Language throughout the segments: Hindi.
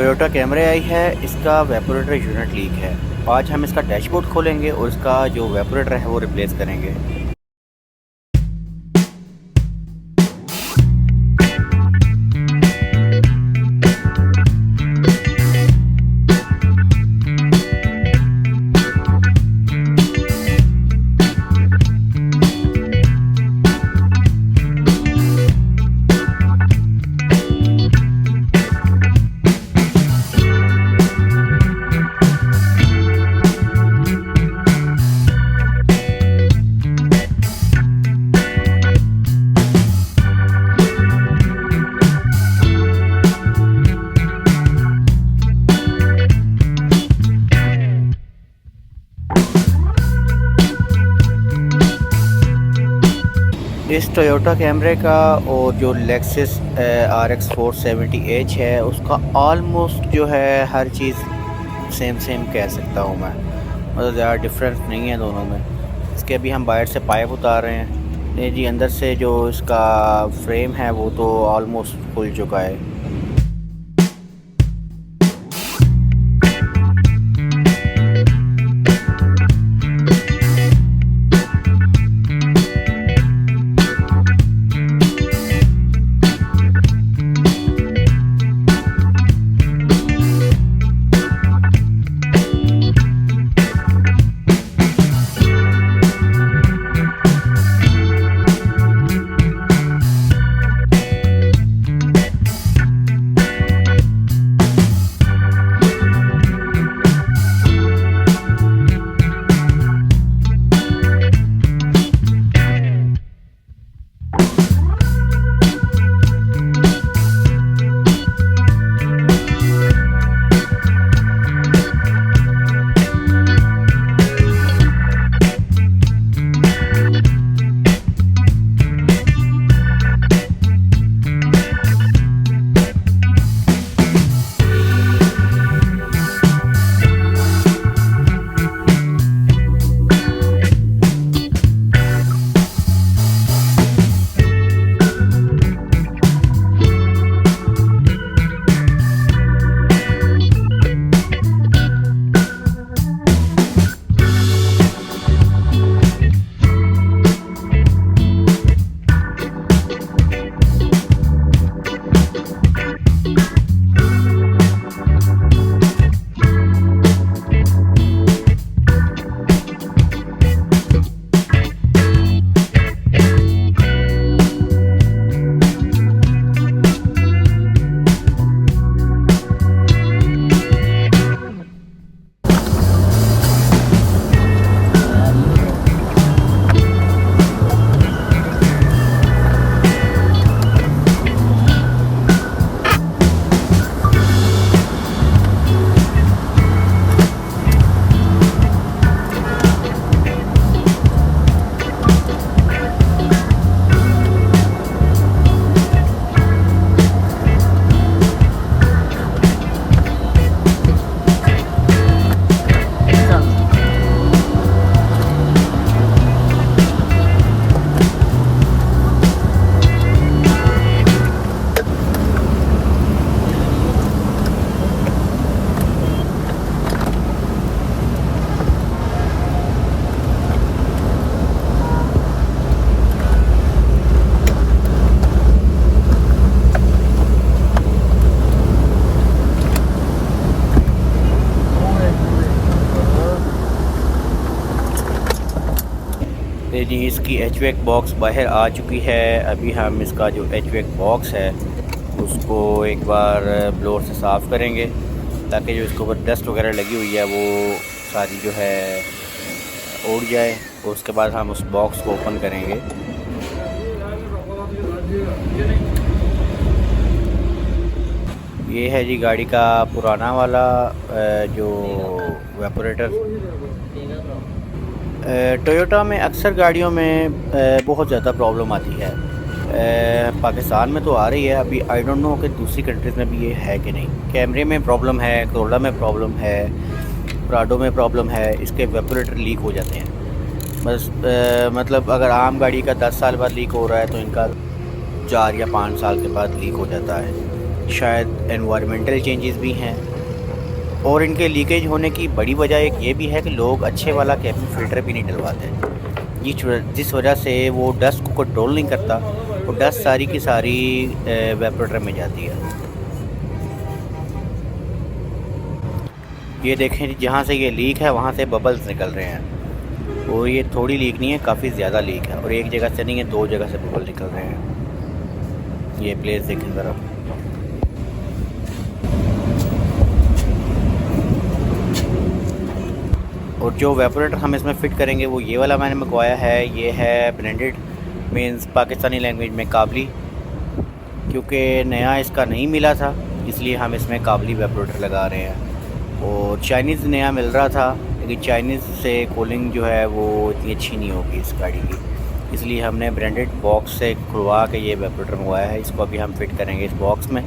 टोयोटा कैमरे आई है, इसका वेपोरेटर यूनिट लीक है। आज हम इसका डैशबोर्ड खोलेंगे और इसका जो वेपोरेटर है वो रिप्लेस करेंगे। इस टोयोटा कैमरे का और जो लेक्सस RX 470H है उसका ऑलमोस्ट जो है हर चीज़ सेम कह सकता हूँ मैं, मतलब ज़्यादा डिफरेंस नहीं है दोनों में। इसके अभी हम बाहर से पाइप उतार रहे हैं। नहीं जी, अंदर से जो इसका फ्रेम है वो तो ऑलमोस्ट खुल चुका है। जी, इसकी HVAC बॉक्स बाहर आ चुकी है। अभी हम इसका जो HVAC बॉक्स है उसको एक बार ब्लोअर से साफ़ करेंगे ताकि जो इसके ऊपर डस्ट वगैरह लगी हुई है वो सारी जो है उड़ जाए। और उसके बाद हम उस बॉक्स को ओपन करेंगे। ये है जी गाड़ी का पुराना वाला जो वेपोरेटर। टोयोटा में अक्सर गाड़ियों में बहुत ज़्यादा प्रॉब्लम आती है। पाकिस्तान में तो आ रही है, अभी आई डोंट नो कि दूसरी कंट्रीज़ में भी ये है कि नहीं। कैमरे में प्रॉब्लम है, कोरोला में प्रॉब्लम है, प्राडो में प्रॉब्लम है, इसके वेपोरेटर लीक हो जाते हैं। बस मतलब अगर आम गाड़ी का 10 साल बाद लीक हो रहा है तो इनका 4 या 5 साल के बाद लीक हो जाता है। शायद एनवायरमेंटल चेंजेस भी हैं, और इनके लीकेज होने की बड़ी वजह एक ये भी है कि लोग अच्छे वाला कैबिन फ़िल्टर भी नहीं डलवाते, जिस वजह से वो डस्ट को कंट्रोल नहीं करता, वो डस्ट सारी की सारी वेपोरेटर में जाती है। ये देखें, जहाँ से ये लीक है वहाँ से बबल्स निकल रहे हैं, और ये थोड़ी लीक नहीं है, काफ़ी ज़्यादा लीक है, और एक जगह से नहीं है, 2 जगह से बबल निकल रहे हैं। ये प्लेस देखें ज़रा। और जो वेपोरेटर हम इसमें फ़िट करेंगे वो ये वाला मैंने मंगवाया है। ये है ब्रांडेड, मीन्स पाकिस्तानी लैंग्वेज में काबली, क्योंकि नया इसका नहीं मिला था इसलिए हम इसमें काबली वेपोरेटर लगा रहे हैं। और चाइनीज़ नया मिल रहा था, लेकिन चाइनीज़ से कूलिंग जो है वो इतनी अच्छी नहीं होगी इस गाड़ी की, इसलिए हमने ब्रांडेड बॉक्स से खुलवा के ये वेपोरेटर मंगवाया है। इसको अभी हम फिट करेंगे इस बॉक्स में।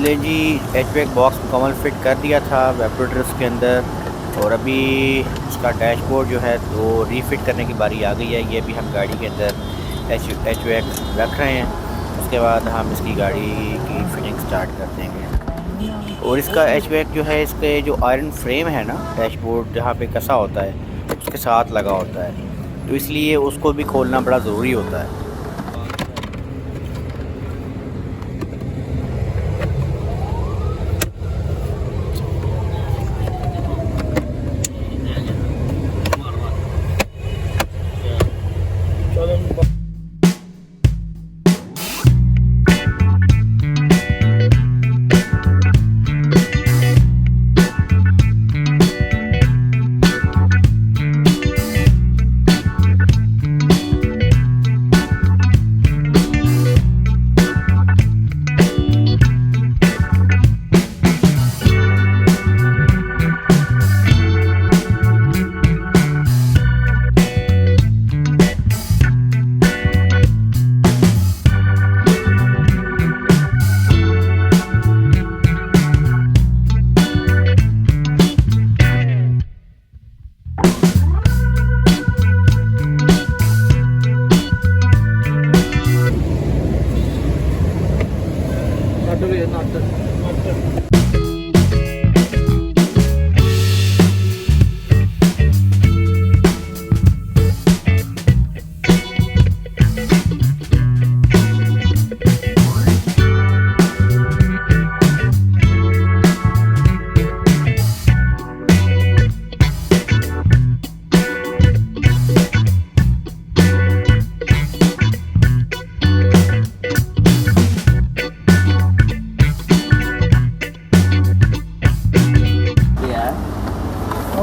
ले जी, हैचबैक बॉक्स मुकम्मल फिट कर दिया था वेपोरेटर्स के अंदर, और अभी इसका डैशबोर्ड जो है तो रीफिट करने की बारी आ गई है। ये भी हम गाड़ी के अंदर हैचबैक रख रहे हैं, उसके बाद हम इसकी गाड़ी की फिटिंग स्टार्ट कर देंगे। और इसका हैचबैक जो है, इसके जो आयरन फ्रेम है ना, डैशबोर्ड जहाँ पे कसा होता है उसके साथ लगा होता है, तो इसलिए उसको भी खोलना बड़ा ज़रूरी होता है।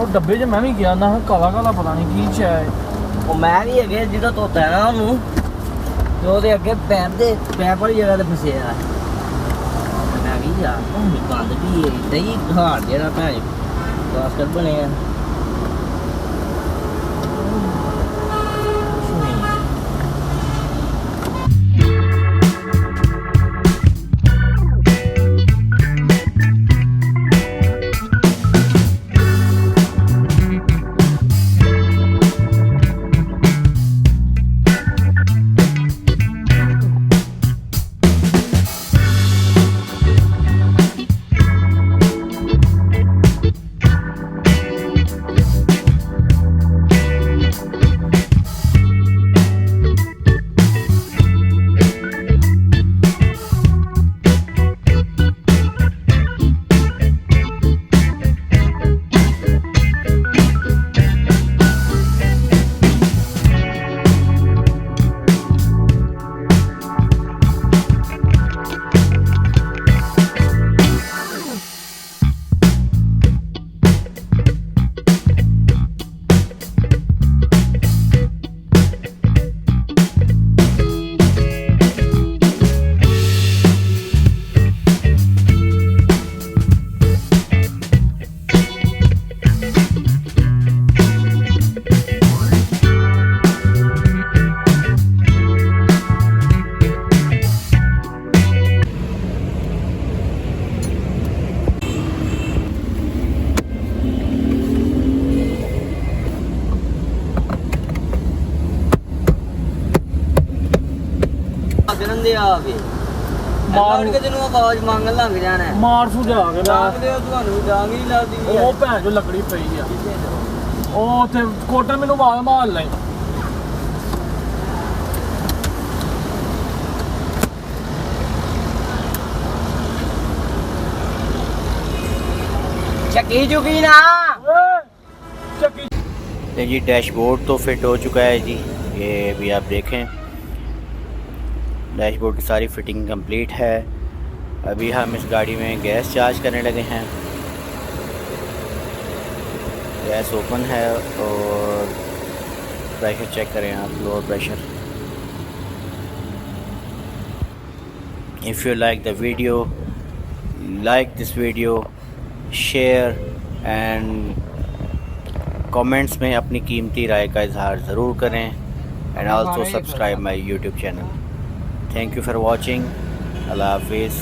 डब्बे च मैं भी गया ना, काला काला पता नहीं की चाय। ਉਹ ਮੈਂ ਵੀ ਹੈਗੇ ਜਿਹਦਾ ਧੋਤਾ ਹੈ ਨਾ ਉਹਨੂੰ, ਤੇ ਉਹਦੇ ਅੱਗੇ ਪੈਪ ਵਾਲੀ ਜਗ੍ਹਾ ਤੇ ਫਸਿਆ ਹੈ। ਮੈਂ ਵੀ ਯਾਰ ਉਹ ਗੰਦ ਵੀ ਏਦਾਂ ਹੀ ਹਾਰ ਜਿਹੜਾ ਭੈਣ ਬਾਸਕਟ ਬਣਿਆ। ਵੱਜਣ ਦੇ ਆਵੇ ਮਾਰ ਮਾਰ ਕੇ ਤੈਨੂੰ ਆਵਾਜ਼ ਮੰਗਣ ਲੱਗ ਜਾਣਾ ਹੈ। ਮਾਰ ਸੁਝਾ ਕੇ ਮੈਂ ਮੰਗਦੇ ਹੋ ਤੁਹਾਨੂੰ ਡਾਂਗ ਹੀ ਲੱਗਦੀ ਉਹ ਭੈਣ ਜੋ ਲੱਕੜੀ ਪਈ ਆ ਉਹ ਉੱਥੇ ਕੋਟਨ ਮੈਨੂੰ ਆਵਾਜ਼ ਮਾਰ ਲੈ ਚੱਕੀ ਚੁਕੀ ਨਾ ਚੱਕੀ ये जी डैशबोर्ड तो फिट हो चुका है जी, ये भी आप देखें डैशबोर्ड की सारी फिटिंग कंप्लीट है। अभी हम इस गाड़ी में गैस चार्ज करने लगे हैं। गैस ओपन है और प्रेशर चेक करें आप, lower pressure. If you like the video, like this video, share and comments में अपनी कीमती राय का इजहार ज़रूर करें and also subscribe my YouTube channel. Thank you for watching. अल्लाह हाफिज़।